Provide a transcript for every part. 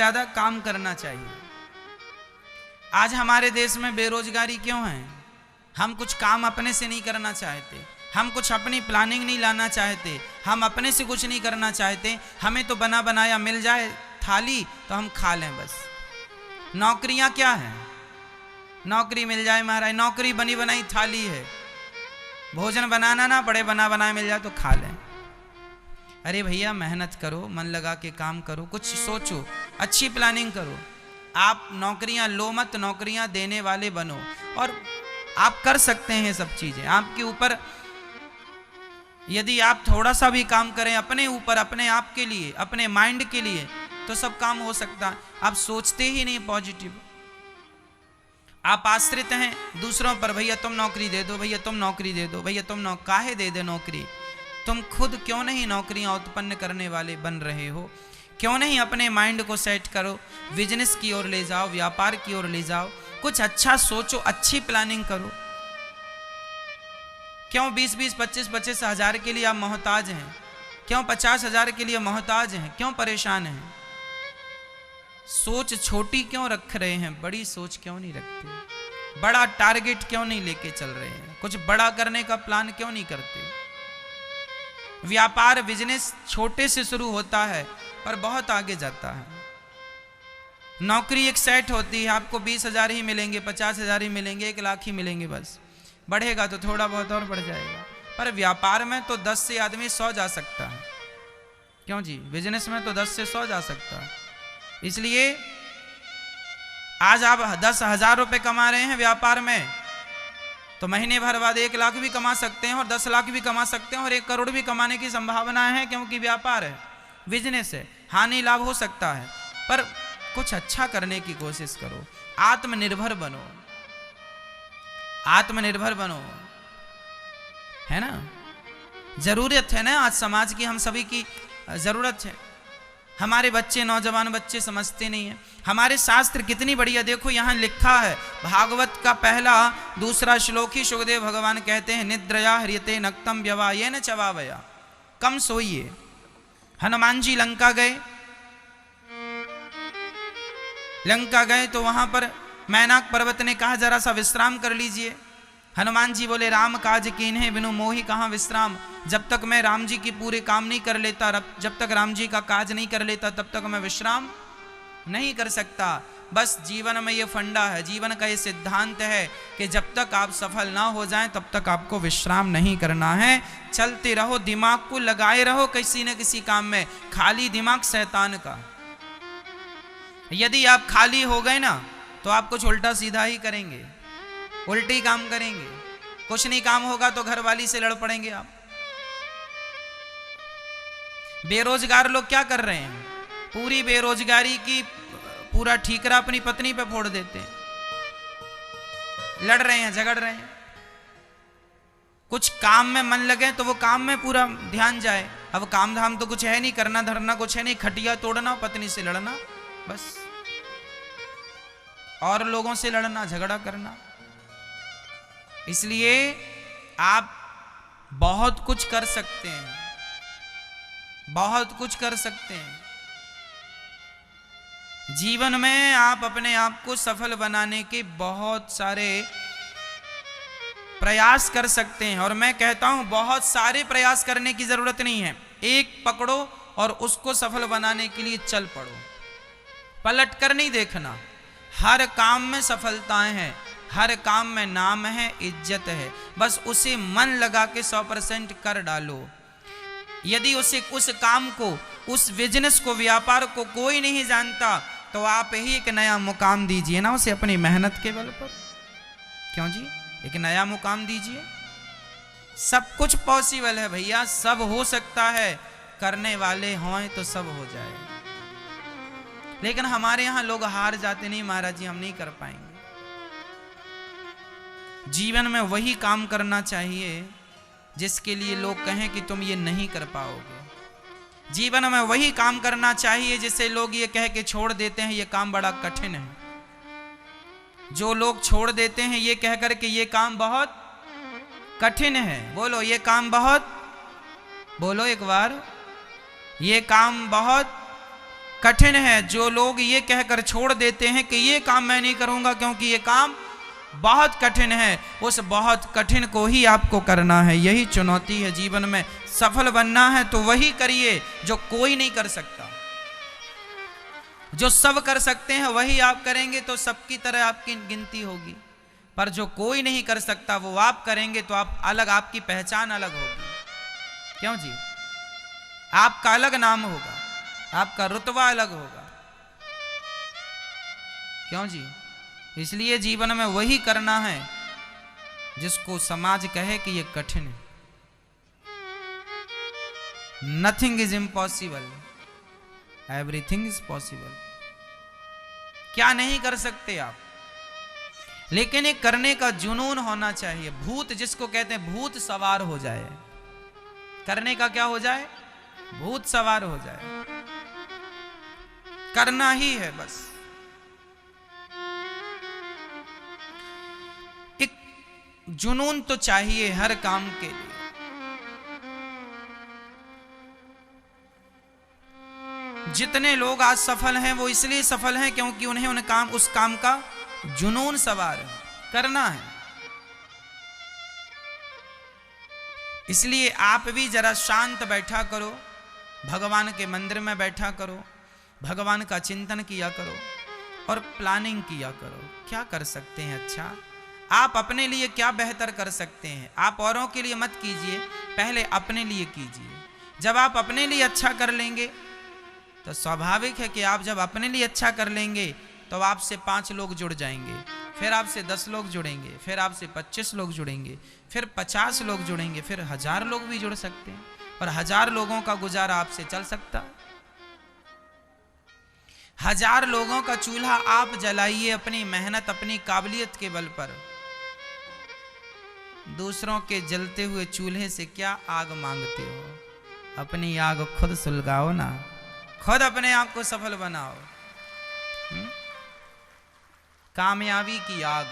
ज्यादा काम करना चाहिए। आज हमारे देश में बेरोजगारी क्यों है? हम कुछ काम अपने से नहीं करना चाहते, हम कुछ अपनी प्लानिंग नहीं लाना चाहते, हम अपने से कुछ नहीं करना चाहते। हमें तो बना बनाया मिल जाए थाली तो हम खा लें बस। नौकरियां क्या है? नौकरी मिल जाए महाराज, नौकरी बनी बनाई थाली है, भोजन बनाना ना पड़े, बना बनाया मिल जाए तो खा लें। अरे भैया मेहनत करो, मन लगा के काम करो, कुछ सोचो, अच्छी प्लानिंग करो। आप नौकरियां लो मत, नौकरियां देने वाले बनो। और आप कर सकते हैं सब चीजें आपके ऊपर। यदि आप थोड़ा सा भी काम करें अपने ऊपर, अपने आप के लिए, अपने माइंड के लिए, तो सब काम हो सकता है। आप सोचते ही नहीं पॉजिटिव, आप आश्रित हैं दूसरों पर। भैया तुम नौकरी दे दो, भैया तुम नौकरी दे दो, भैया तुम काहे दे दे नौकरी। तुम खुद क्यों नहीं नौकरियां उत्पन्न करने वाले बन रहे हो? क्यों नहीं अपने माइंड को सेट करो, बिजनेस की ओर ले जाओ, व्यापार की ओर ले जाओ, कुछ अच्छा सोचो, अच्छी प्लानिंग करो। क्यों 20-20, 25-25 हजार के लिए आप मोहताज हैं? क्यों 50 हजार के लिए मोहताज हैं? क्यों परेशान हैं? सोच छोटी क्यों रख रहे हैं? बड़ी सोच क्यों नहीं रखते? बड़ा टारगेट क्यों नहीं लेके चल रहे हैं? कुछ बड़ा करने का प्लान क्यों नहीं करते? व्यापार बिजनेस छोटे से शुरू होता है पर बहुत आगे जाता है। नौकरी एक सेट होती है, आपको 20 हजार ही मिलेंगे, 50 हजार ही मिलेंगे, 1 लाख ही मिलेंगे बस। बढ़ेगा तो थोड़ा बहुत और बढ़ जाएगा। पर व्यापार में तो 10 से आदमी 100 जा सकता है। क्यों जी? बिजनेस में तो 10 से 100 जा सकता है। इसलिए आज आप 10,000 रुपए कमा रहे हैं व्यापार में, तो महीने भर बाद 1 लाख भी कमा सकते हैं और 10 लाख भी कमा सकते हैं और 1 करोड़ भी कमाने की संभावना है, क्योंकि व्यापार है, बिजनेस है, हानि लाभ हो सकता है। पर कुछ अच्छा करने की कोशिश करो, आत्मनिर्भर बनो, आत्मनिर्भर बनो, है ना? जरूरत है ना, आज समाज की हम सभी की जरूरत है। हमारे बच्चे, नौजवान बच्चे समझते नहीं है। हमारे शास्त्र कितनी बढ़िया, देखो यहाँ लिखा है, भागवत का पहला 2 श्लोक ही सुखदेव भगवान कहते हैं, निद्रया हरियते नक्तम व्यवायेन चवावया। कम सोइए। हनुमान जी लंका गए, लंका गए तो वहां पर मैनाक पर्वत ने कहा जरा सा विश्राम कर लीजिए। हनुमान जी बोले, राम काज कीन्हे बिनु मोहि कहाँ विश्राम। जब तक मैं राम जी की पूरे काम नहीं कर लेता, जब तक राम जी का काज नहीं कर लेता, तब तक मैं विश्राम नहीं कर सकता। बस जीवन में ये फंडा है, जीवन का ये सिद्धांत है कि जब तक आप सफल ना हो जाएं तब तक आपको विश्राम नहीं करना है। चलते रहो, दिमाग को लगाए रहो किसी न किसी काम में। खाली दिमाग शैतान का। यदि आप खाली हो गए ना तो आप कुछ उल्टा सीधा ही करेंगे, उल्टी काम करेंगे। कुछ नहीं काम होगा तो घर वाली से लड़ पड़ेंगे आप। बेरोजगार लोग क्या कर रहे हैं? पूरी बेरोजगारी की पूरा ठीकरा अपनी पत्नी पे फोड़ देते हैं, लड़ रहे हैं, झगड़ रहे हैं। कुछ काम में मन लगे तो वो काम में पूरा ध्यान जाए। अब काम धाम तो कुछ है नहीं, करना धरना कुछ है नहीं, खटिया तोड़ना, पत्नी से लड़ना बस, और लोगों से लड़ना, झगड़ा करना। इसलिए आप बहुत कुछ कर सकते हैं, बहुत कुछ कर सकते हैं। जीवन में आप अपने आप को सफल बनाने के बहुत सारे प्रयास कर सकते हैं। और मैं कहता हूं बहुत सारे प्रयास करने की जरूरत नहीं है, एक पकड़ो और उसको सफल बनाने के लिए चल पड़ो। पलट कर नहीं देखना। हर काम में सफलताएं हैं, हर काम में नाम है, इज्जत है। बस उसे मन लगा के 100% कर डालो। यदि उस काम को, उस बिजनेस को, व्यापार को कोई नहीं जानता तो आप ही एक नया मुकाम दीजिए ना उसे, अपनी मेहनत के बल पर। क्यों जी? एक नया मुकाम दीजिए। सब कुछ पॉसिबल है भैया, सब हो सकता है। करने वाले हों तो सब हो जाए। लेकिन हमारे यहां लोग हार जाते, नहीं महाराज जी हम नहीं कर पाएंगे। जीवन में वही काम करना चाहिए जिसके लिए लोग कहें कि तुम ये नहीं कर पाओगे। जीवन में वही काम करना चाहिए जिससे लोग ये कह के छोड़ देते हैं ये काम बड़ा कठिन है। जो लोग छोड़ देते हैं ये कहकर के ये काम बहुत कठिन है, बोलो ये काम बहुत, बोलो एक बार, ये काम बहुत कठिन है। जो लोग ये कहकर छोड़ देते हैं कि ये काम मैं नहीं करूंगा क्योंकि ये काम बहुत कठिन है, उस बहुत कठिन को ही आपको करना है। यही चुनौती है जीवन में। सफल बनना है तो वही करिए जो कोई नहीं कर सकता। जो सब कर सकते हैं वही आप करेंगे तो सबकी तरह आपकी गिनती होगी, पर जो कोई नहीं कर सकता वो आप करेंगे तो आप अलग, आपकी पहचान अलग होगी। क्यों जी? आपका अलग नाम होगा, आपका रुतबा अलग होगा। क्यों जी? इसलिए जीवन में वही करना है जिसको समाज कहे कि ये कठिन है। Nothing is impossible, everything is possible. क्या नहीं कर सकते आप, लेकिन ये करने का जुनून होना चाहिए। भूत जिसको कहते हैं, भूत सवार हो जाए। करने का क्या हो जाए? भूत सवार हो जाए। करना ही है बस। एक जुनून तो चाहिए हर काम के लिए। जितने लोग आज सफल हैं वो इसलिए सफल हैं क्योंकि उन्हें उस काम का जुनून सवार है, करना है। इसलिए आप भी जरा शांत बैठा करो, भगवान के मंदिर में बैठा करो, भगवान का चिंतन किया करो और प्लानिंग किया करो। क्या कर सकते हैं अच्छा, आप अपने लिए क्या बेहतर कर सकते हैं। आप औरों के लिए मत कीजिए, पहले अपने लिए कीजिए। जब आप अपने लिए अच्छा कर लेंगे तो स्वाभाविक है कि आप जब अपने लिए अच्छा कर लेंगे तो आपसे 5 लोग जुड़ जाएंगे, फिर आपसे 10 लोग जुड़ेंगे, फिर आपसे 25 लोग जुड़ेंगे, फिर 50 लोग जुड़ेंगे, फिर 1000 लोग भी जुड़ सकते हैं। और 1000 लोगों का गुजारा आपसे चल सकता है। 1000 लोगों का चूल्हा आप जलाइए अपनी मेहनत, अपनी काबिलियत के बल पर। दूसरों के जलते हुए चूल्हे से क्या आग मांगते हो? अपनी आग खुद सुलगाओ ना, खुद अपने आप को सफल बनाओ। कामयाबी की आग।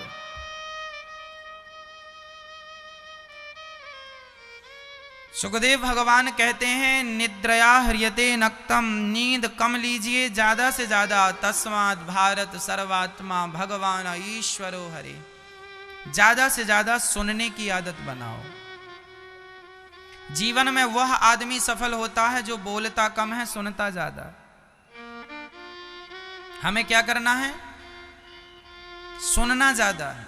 सुखदेव भगवान कहते हैं, निद्रया ह्रियते नक्तम, नींद कम लीजिए ज्यादा से ज्यादा। तस्मात् भारत सर्वात्मा भगवान ईश्वरो हरे। ज्यादा से ज्यादा सुनने की आदत बनाओ। जीवन में वह आदमी सफल होता है जो बोलता कम है, सुनता ज्यादा। हमें क्या करना है? सुनना ज्यादा है,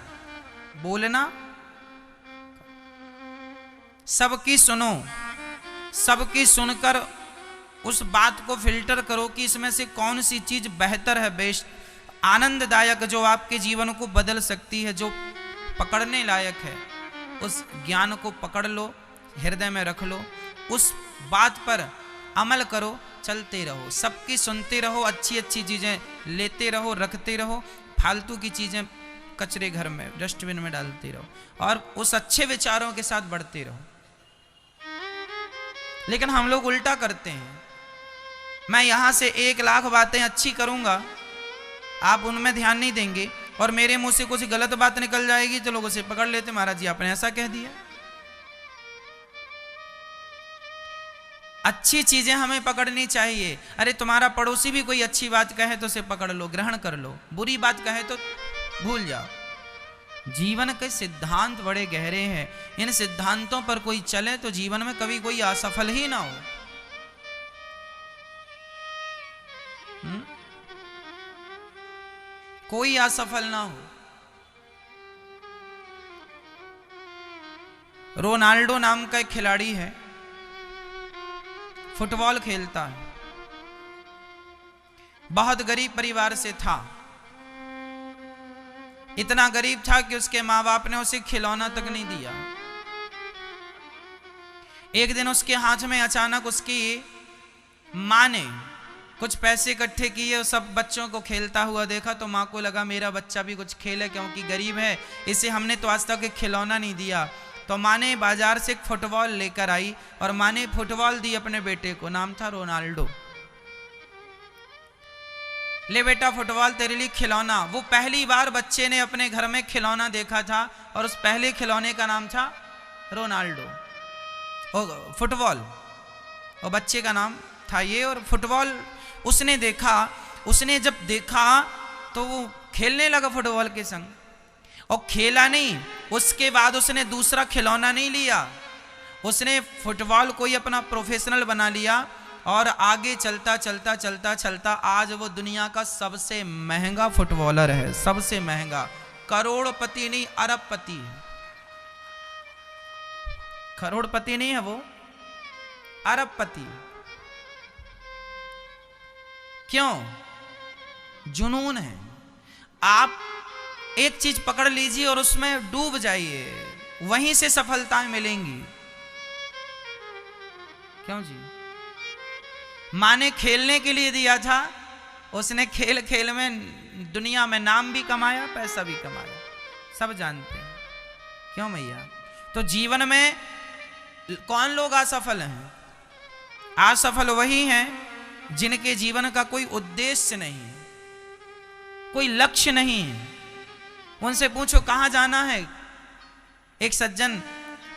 बोलना। सबकी सुनो, सबकी सुनकर उस बात को फिल्टर करो कि इसमें से कौन सी चीज बेहतर है, बेस्ट, आनंददायक, जो आपके जीवन को बदल सकती है, जो पकड़ने लायक है। उस ज्ञान को पकड़ लो, हृदय में रख लो, उस बात पर अमल करो, चलते रहो। सबकी सुनते रहो, अच्छी अच्छी चीजें लेते रहो, रखते रहो, फालतू की चीजें कचरे घर में, डस्टबिन में डालते रहो और उस अच्छे विचारों के साथ बढ़ते रहो। लेकिन हम लोग उल्टा करते हैं। मैं यहां से 1 लाख बातें अच्छी करूंगा, आप उनमें ध्यान नहीं देंगे और मेरे मुंह से कुछ गलत बात निकल जाएगी तो लोग उसे पकड़ लेते, महाराज जी आपने ऐसा कह दिया। अच्छी चीजें हमें पकड़नी चाहिए। अरे तुम्हारा पड़ोसी भी कोई अच्छी बात कहे तो उसे पकड़ लो, ग्रहण कर लो, बुरी बात कहे तो भूल जाओ। जीवन के सिद्धांत बड़े गहरे हैं, इन सिद्धांतों पर कोई चले तो जीवन में कभी कोई असफल ही ना हो। कोई असफल ना हो। रोनाल्डो नाम का एक खिलाड़ी है, फुटबॉल खेलता है, बहुत गरीब परिवार से था। इतना गरीब था कि उसके माँ बाप ने उसे खिलौना तक नहीं दिया। एक दिन उसके हाथ में अचानक उसकी माँ ने कुछ पैसे इकट्ठे किए और सब बच्चों को खेलता हुआ देखा तो माँ को लगा मेरा बच्चा भी कुछ खेले, क्योंकि गरीब है, इसे हमने तो आज तक एक खिलौना नहीं दिया। तो माँ ने बाजार से एक फुटबॉल लेकर आई और माँ ने फुटबॉल दी अपने बेटे को, नाम था रोनाल्डो। ले बेटा फुटबॉल तेरे लिए खिलौना। वो पहली बार बच्चे ने अपने घर में खिलौना देखा था और उस पहले खिलौने का नाम था रोनाल्डो, फुटबॉल, और बच्चे का नाम था ये। और फुटबॉल उसने जब देखा तो वो खेलने लगा फुटबॉल के संग, और खेला नहीं, उसके बाद उसने दूसरा खिलौना नहीं लिया, उसने फुटबॉल को ही अपना प्रोफेशनल बना लिया, और आगे चलता चलता चलता चलता आज वो दुनिया का सबसे महंगा फुटबॉलर है, सबसे महंगा, करोड़पति नहीं अरबपति है। करोड़पति नहीं है वो, अरबपति। क्यों? जुनून है। आप एक चीज पकड़ लीजिए और उसमें डूब जाइए, वहीं से सफलताएं मिलेंगी। क्यों जी? माँ ने खेलने के लिए दिया था, उसने खेल खेल में दुनिया में नाम भी कमाया, पैसा भी कमाया, सब जानते हैं। क्यों मैया? तो जीवन में कौन लोग असफल हैं? असफल वही हैं जिनके जीवन का कोई उद्देश्य नहीं है, कोई लक्ष्य नहीं है। उनसे पूछो कहाँ जाना है। एक सज्जन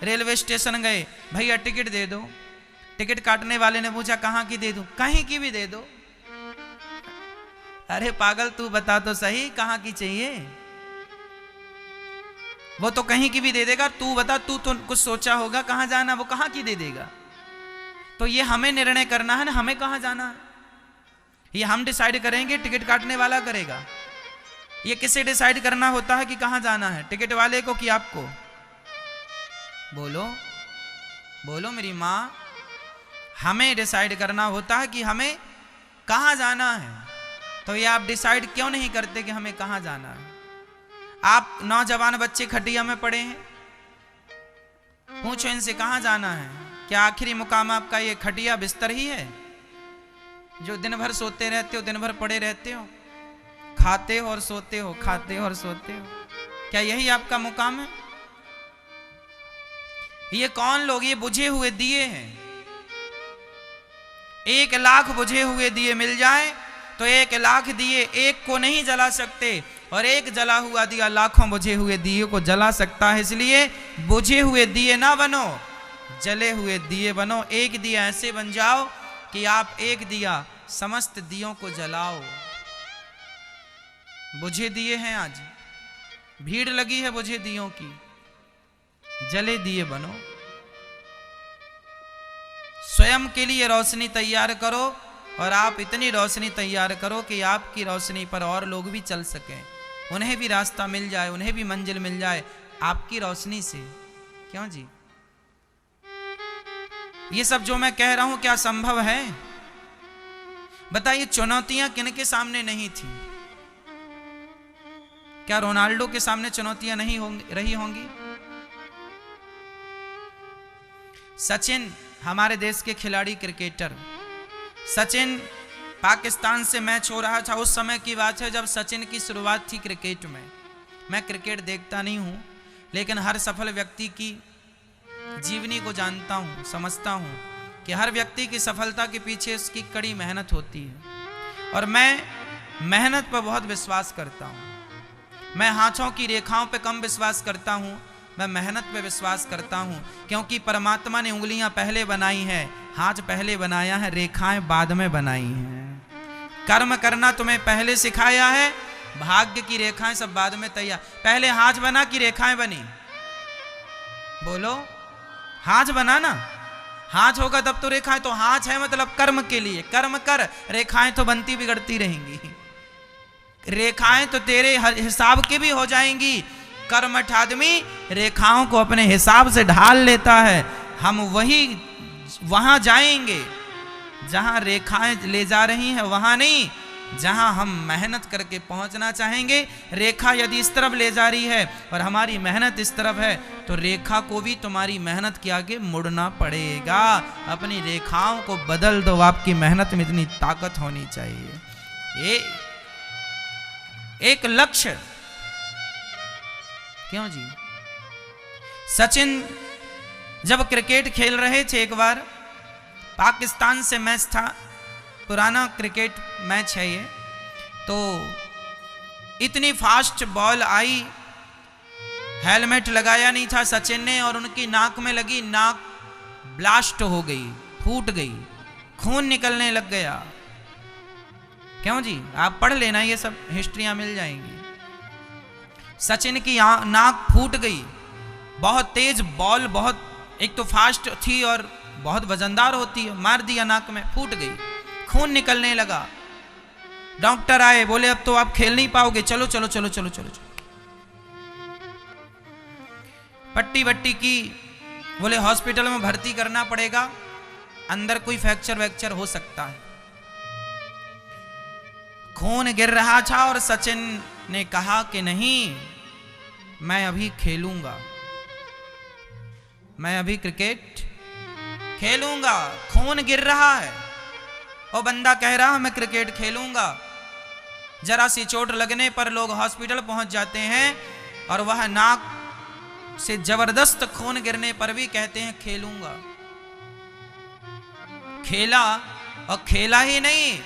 रेलवे स्टेशन गए, भैया टिकट दे दो। टिकट काटने वाले ने पूछा कहाँ की दे दूं? कहीं की भी दे दो। अरे पागल, तू बता तो सही कहाँ की चाहिए। वो तो कहीं की भी दे देगा, तू बता, तू तो कुछ सोचा होगा कहाँ जाना, वो कहाँ की दे देगा। तो ये हमें निर्णय करना है ना, हमें कहाँ जाना है, ये हम डिसाइड करेंगे, टिकट काटने वाला करेगा? ये किसे डिसाइड करना होता है कि कहाँ जाना है, टिकट वाले को कि आपको? बोलो बोलो मेरी माँ। हमें डिसाइड करना होता है कि हमें कहाँ जाना है। तो ये आप डिसाइड क्यों नहीं करते कि हमें कहाँ जाना है? आप नौजवान बच्चे खटिया में पड़े हैं, पूछो इनसे कहाँ जाना है। क्या आखिरी मुकाम आपका ये खटिया बिस्तर ही है, जो दिन भर सोते रहते हो, दिन भर पड़े रहते हो, खाते हो और सोते हो, खाते हो और सोते हो? क्या यही आपका मुकाम है? ये कौन लोग, ये बुझे हुए दिए हैं। 1,00,000 बुझे हुए दिए मिल जाए तो 1,00,000 दिए एक को नहीं जला सकते, और एक जला हुआ दिया लाखों बुझे हुए दिए को जला सकता है। इसलिए बुझे हुए दिए ना बनो, जले हुए दिए बनो। एक दिया ऐसे बन जाओ कि आप एक दिया समस्त दियों को जलाओ। बुझे दिए हैं, आज भीड़ लगी है बुझे दियों की, जले दिए बनो। स्वयं के लिए रोशनी तैयार करो, और आप इतनी रोशनी तैयार करो कि आपकी रोशनी पर और लोग भी चल सकें, उन्हें भी रास्ता मिल जाए, उन्हें भी मंजिल मिल जाए आपकी रोशनी से। क्यों जी? ये सब जो मैं कह रहा हूं क्या संभव है? बताइए, चुनौतियां किनके सामने नहीं थी? क्या रोनाल्डो के सामने चुनौतियां नहीं रही होंगी? सचिन हमारे देश के खिलाड़ी, क्रिकेटर सचिन, पाकिस्तान से मैच हो रहा था, उस समय की बात है जब सचिन की शुरुआत थी क्रिकेट में। मैं क्रिकेट देखता नहीं हूं, लेकिन हर सफल व्यक्ति की जीवनी को जानता हूं, समझता हूं कि हर व्यक्ति की सफलता के पीछे उसकी कड़ी मेहनत होती है। और मैं मेहनत पर बहुत विश्वास करता हूं। मैं हाथों की रेखाओं पे कम विश्वास करता हूं, मैं मेहनत पे विश्वास करता हूं, क्योंकि परमात्मा ने उंगलियां पहले बनाई हैं, हाथ पहले बनाया है, रेखाएं बाद में बनाई हैं। कर्म करना तुम्हें पहले सिखाया है, भाग्य की रेखाएं सब बाद में तैयार। पहले हाथ बना कि रेखाएं बनी? बोलो, हाथ बना ना, हाथ होगा तब तो रेखाएं। तो हाथ है मतलब कर्म के लिए, कर्म कर, रेखाएं तो बनती बिगड़ती रहेंगी। रेखाएं तो तेरे हिसाब के भी हो जाएंगी। कर्मठ आदमी रेखाओं को अपने हिसाब से ढाल लेता है। हम वहां जाएंगे जहां रेखाएं ले जा रही हैं, वहां नहीं जहां हम मेहनत करके पहुंचना चाहेंगे। रेखा यदि इस तरफ ले जा रही है और हमारी मेहनत इस तरफ है, तो रेखा को भी तुम्हारी मेहनत के आगे मुड़ना पड़ेगा। अपनी रेखाओं को बदल दो, आपकी मेहनत में इतनी ताकत होनी चाहिए। ये एक लक्ष्य। क्यों जी? सचिन जब क्रिकेट खेल रहे थे, एक बार पाकिस्तान से मैच था, पुराना क्रिकेट मैच है ये, तो इतनी फास्ट बॉल आई, हेलमेट लगाया नहीं था सचिन ने, और उनकी नाक में लगी, नाक ब्लास्ट हो गई, फूट गई, खून निकलने लग गया। क्यों जी, आप पढ़ लेना, ये सब हिस्ट्रियां मिल जाएंगी। सचिन की नाक फूट गई, बहुत तेज बॉल, बहुत एक तो फास्ट थी और बहुत वजनदार होती है, मार दिया नाक में, फूट गई, खून निकलने लगा। डॉक्टर आए, बोले अब तो आप खेल नहीं पाओगे, चलो चलो चलो चलो चलो चलो। पट्टी वट्टी की, बोले हॉस्पिटल में भर्ती करना पड़ेगा, अंदर कोई फ्रैक्चर वैक्चर हो सकता है। खून गिर रहा था और सचिन ने कहा कि नहीं, मैं अभी खेलूंगा, मैं अभी क्रिकेट खेलूंगा। खून गिर रहा है और बंदा कह रहा मैं क्रिकेट खेलूंगा। जरा सी चोट लगने पर लोग हॉस्पिटल पहुंच जाते हैं और वह नाक से जबरदस्त खून गिरने पर भी कहते हैं खेलूंगा। खेला, और खेला ही नहीं,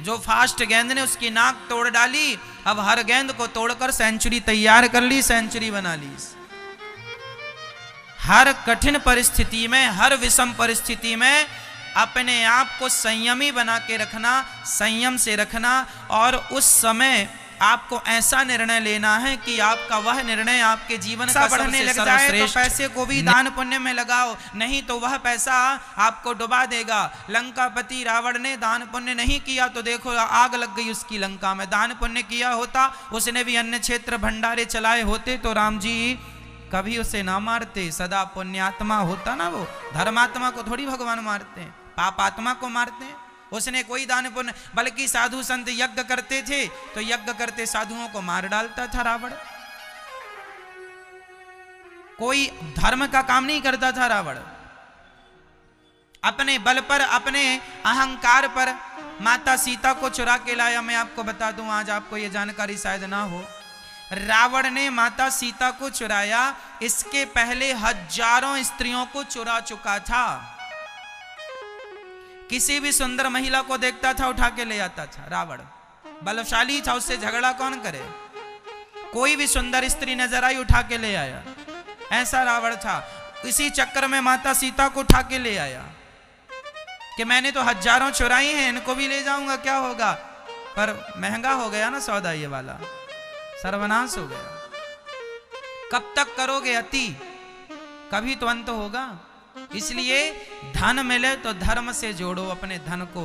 जो फास्ट गेंद ने उसकी नाक तोड़ डाली, अब हर गेंद को तोड़कर सेंचुरी तैयार कर ली, सेंचुरी बना ली। हर कठिन परिस्थिति में, हर विषम परिस्थिति में अपने आप को संयमी बना के रखना, संयम से रखना, और उस समय आपको ऐसा निर्णय लेना है कि आपका वह निर्णय आपके जीवन का बढ़ने लग जाए तो पैसे को भी दान पुण्य में लगाओ, नहीं तो वह पैसा आपको डुबा देगा। लंकापति रावण ने दान पुण्य नहीं किया तो देखो आग लग गई उसकी लंका में। दान पुण्य किया होता, उसने भी अन्य क्षेत्र भंडारे चलाए होते तो राम जी कभी उसे ना मारते। सदा पुण्यात्मा होता ना, वो धर्मात्मा को थोड़ी भगवान मारते हैं, पापात्मा को मारते हैं। उसने कोई दान पुण्य, बल्कि साधु संत यज्ञ करते थे तो यज्ञ करते साधुओं को मार डालता था रावण। कोई धर्म का काम नहीं करता था रावण। अपने बल पर, अपने अहंकार पर माता सीता को चुरा के लाया। मैं आपको बता दूं, आज आपको यह जानकारी शायद ना हो, रावण ने माता सीता को चुराया, इसके पहले हजारों स्त्रियों को चुरा चुका था। किसी भी सुंदर महिला को देखता था उठा के ले आता था रावण। बलशाली था, उससे झगड़ा कौन करे। कोई भी सुंदर स्त्री नजर आई उठा के ले आया, ऐसा रावण था। इसी चक्कर में माता सीता को उठा के ले आया कि मैंने तो हजारों चुराई हैं, इनको भी ले जाऊंगा, क्या होगा। पर महंगा हो गया ना सौदा ये वाला, सर्वनाश हो गया। कब तक करोगे अति, कभी तो अंत होगा। इसलिए धन मिले तो धर्म से जोड़ो अपने धन को।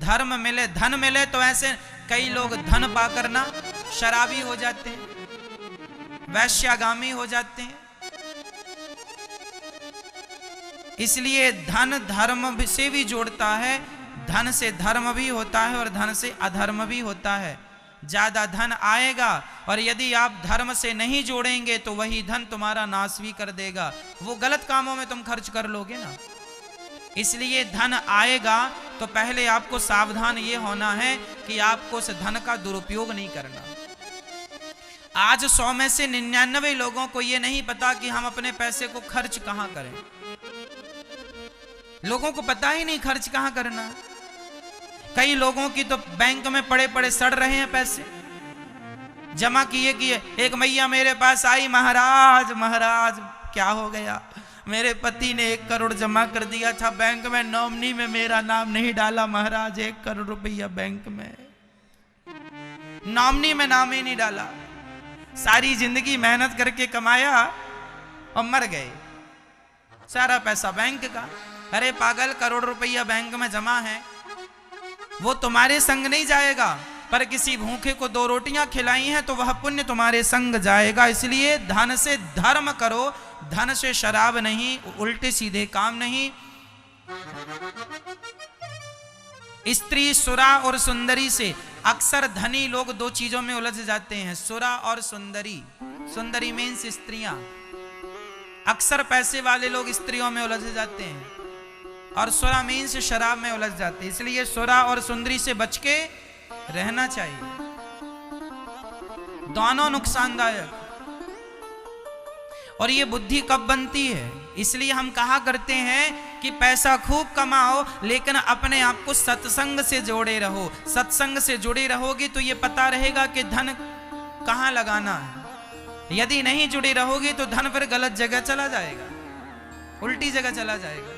धर्म मिले, धन मिले तो ऐसे कई लोग धन पाकर ना शराबी हो जाते हैं, वैश्यागामी हो जाते हैं। इसलिए धन धर्म से भी जोड़ता है, धन से धर्म भी होता है और धन से अधर्म भी होता है। ज्यादा धन आएगा और यदि आप धर्म से नहीं जोड़ेंगे तो वही धन तुम्हारा नाश भी कर देगा, वो गलत कामों में तुम खर्च कर लोगे ना। इसलिए धन आएगा तो पहले आपको सावधान ये होना है कि आपको उस धन का दुरुपयोग नहीं करना। आज 100 में से 99 लोगों को ये नहीं पता कि हम अपने पैसे को खर्च कहां करें। लोगों को पता ही नहीं खर्च कहां करना। कई लोगों की तो बैंक में पड़े पड़े सड़ रहे हैं पैसे, जमा किए किए। एक मैया मेरे पास आई, महाराज महाराज क्या हो गया, मेरे पति ने 1 करोड़ जमा कर दिया था बैंक में, नॉमिनी में मेरा नाम नहीं डाला महाराज। 1 करोड़ रुपया बैंक में, नॉमिनी में नाम ही नहीं डाला। सारी जिंदगी मेहनत करके कमाया और मर गए, सारा पैसा बैंक का। अरे पागल, करोड़ रुपया बैंक में जमा है, वो तुम्हारे संग नहीं जाएगा, पर किसी भूखे को 2 रोटियां खिलाई हैं तो वह पुण्य तुम्हारे संग जाएगा। इसलिए धन से धर्म करो, धन से शराब नहीं, उल्टे सीधे काम नहीं। स्त्री सुरा और सुंदरी से, अक्सर धनी लोग 2 चीजों में उलझ जाते हैं, सुरा और सुंदरी। सुंदरी मीन्स स्त्रियां। अक्सर पैसे वाले लोग स्त्रियों में उलझ जाते हैं और सुरा मीन्स शराब में उलझ जाते हैं। इसलिए सुरा और सुंदरी से बच के रहना चाहिए, दोनों नुकसानदायक। और ये बुद्धि कब बनती है, इसलिए हम कहा करते हैं कि पैसा खूब कमाओ लेकिन अपने आप को सत्संग से जोड़े रहो। सत्संग से जुड़े रहोगे तो ये पता रहेगा कि धन कहां लगाना है। यदि नहीं जुड़े रहोगे तो धन फिर गलत जगह चला जाएगा, उल्टी जगह चला जाएगा।